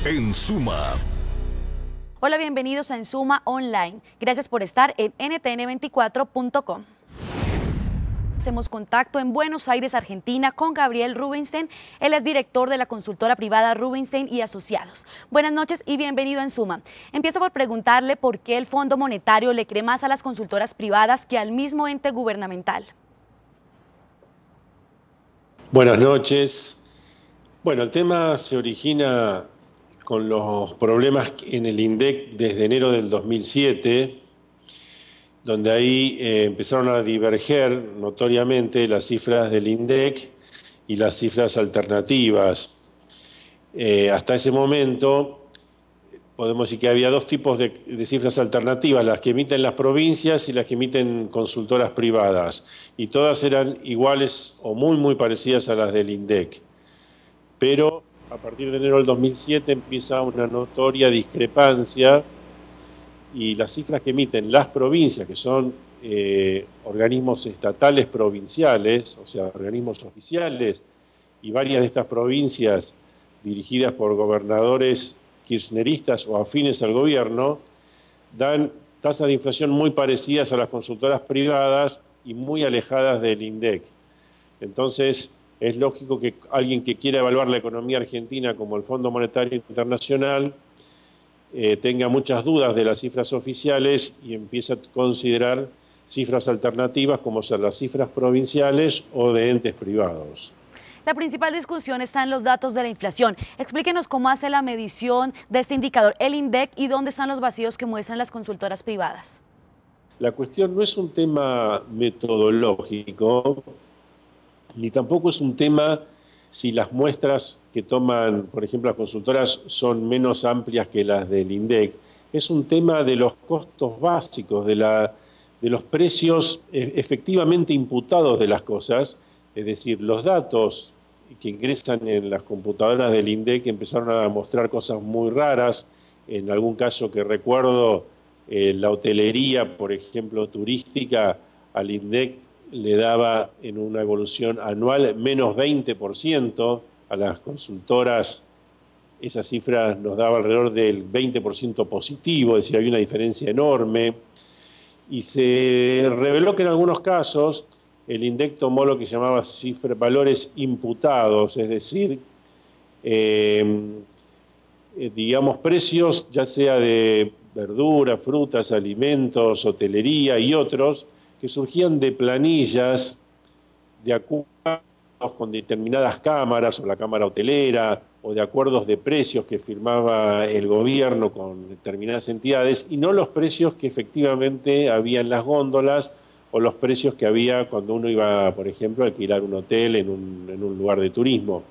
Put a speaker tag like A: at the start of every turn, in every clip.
A: En Suma.
B: Hola, bienvenidos a En Suma Online. Gracias por estar en ntn24.com. Hacemos contacto en Buenos Aires, Argentina, con Gabriel Rubinstein. Él es director de la consultora privada Rubinstein y Asociados. Buenas noches y bienvenido a En Suma. Empiezo por preguntarle por qué el Fondo Monetario le cree más a las consultoras privadas que al mismo ente gubernamental.
C: Buenas noches. Bueno, el tema se origina con los problemas en el INDEC desde enero del 2007, donde ahí empezaron a diverger notoriamente las cifras del INDEC y las cifras alternativas. Hasta ese momento podemos decir que había dos tipos de cifras alternativas, las que emiten las provincias y las que emiten consultoras privadas, y todas eran iguales o muy parecidas a las del INDEC. Pero a partir de enero del 2007 empieza una notoria discrepancia y las cifras que emiten las provincias, que son organismos estatales provinciales, o sea, organismos oficiales, y varias de estas provincias dirigidas por gobernadores kirchneristas o afines al gobierno, dan tasas de inflación muy parecidas a las consultoras privadas y muy alejadas del INDEC. Entonces, es lógico que alguien que quiera evaluar la economía argentina como el Fondo Monetario Internacional tenga muchas dudas de las cifras oficiales y empiece a considerar cifras alternativas como son las cifras provinciales o de entes privados.
B: La principal discusión está en los datos de la inflación. Explíquenos cómo hace la medición de este indicador el INDEC y dónde están los vacíos que muestran las consultoras privadas.
C: La cuestión no es un tema metodológico, ni tampoco es un tema si las muestras que toman, por ejemplo, las consultoras son menos amplias que las del INDEC. Es un tema de los costos básicos, de los precios efectivamente imputados de las cosas, es decir, los datos que ingresan en las computadoras del INDEC empezaron a mostrar cosas muy raras. En algún caso que recuerdo, la hotelería, por ejemplo, turística, al INDEC le daba en una evolución anual menos 20%, a las consultoras esa cifra nos daba alrededor del 20% positivo, es decir, había una diferencia enorme. Y se reveló que en algunos casos el INDEC tomó lo que llamaba valores imputados, es decir, digamos, precios ya sea de verduras, frutas, alimentos, hotelería y otros, que surgían de planillas de acuerdos con determinadas cámaras, o la cámara hotelera, o de acuerdos de precios que firmaba el gobierno con determinadas entidades, y no los precios que efectivamente había en las góndolas, o los precios que había cuando uno iba, por ejemplo, a alquilar un hotel en un lugar de turismo.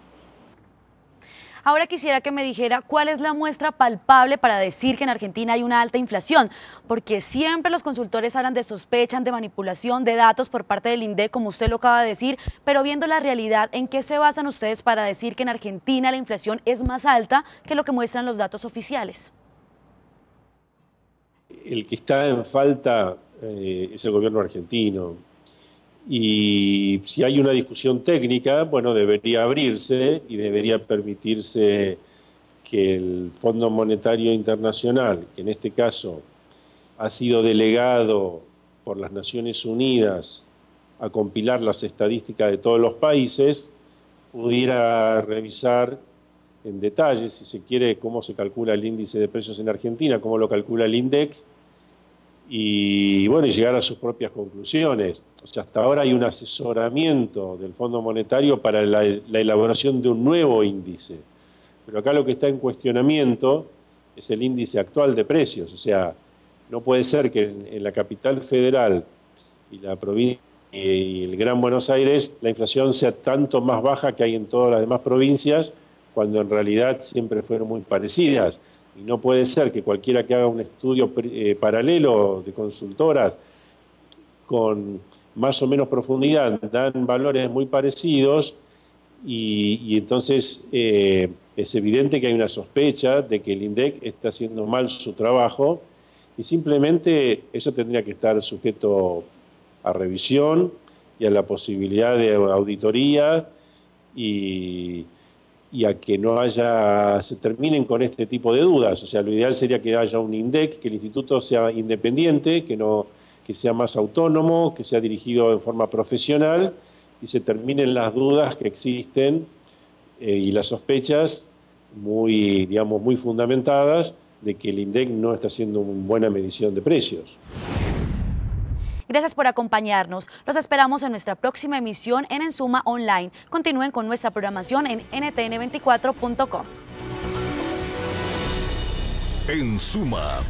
B: Ahora quisiera que me dijera cuál es la muestra palpable para decir que en Argentina hay una alta inflación, porque siempre los consultores hablan de sospechan de manipulación de datos por parte del INDEC, como usted lo acaba de decir, pero viendo la realidad, ¿en qué se basan ustedes para decir que en Argentina la inflación es más alta que lo que muestran los datos oficiales?
C: El que está en falta es el gobierno argentino. Y si hay una discusión técnica, bueno, debería abrirse y debería permitirse que el Fondo Monetario Internacional, que en este caso ha sido delegado por las Naciones Unidas a compilar las estadísticas de todos los países, pudiera revisar en detalle, si se quiere, cómo se calcula el índice de precios en Argentina, cómo lo calcula el INDEC, y bueno, y llegar a sus propias conclusiones. O sea, hasta ahora hay un asesoramiento del Fondo Monetario para la elaboración de un nuevo índice. Pero acá lo que está en cuestionamiento es el índice actual de precios. O sea, no puede ser que en la capital federal y la provincia y el Gran Buenos Aires la inflación sea tanto más baja que hay en todas las demás provincias, cuando en realidad siempre fueron muy parecidas. Y no puede ser que cualquiera que haga un estudio paralelo de consultoras con más o menos profundidad dan valores muy parecidos y entonces es evidente que hay una sospecha de que el INDEC está haciendo mal su trabajo y simplemente eso tendría que estar sujeto a revisión y a la posibilidad de auditoría y y a que se terminen con este tipo de dudas. O sea, lo ideal sería que haya un INDEC, que el instituto sea independiente, que sea más autónomo, que sea dirigido de forma profesional y se terminen las dudas que existen y las sospechas muy fundamentadas de que el INDEC no está haciendo una buena medición de precios.
B: Gracias por acompañarnos. Los esperamos en nuestra próxima emisión en Suma Online. Continúen con nuestra programación en ntn24.com.
A: En Suma.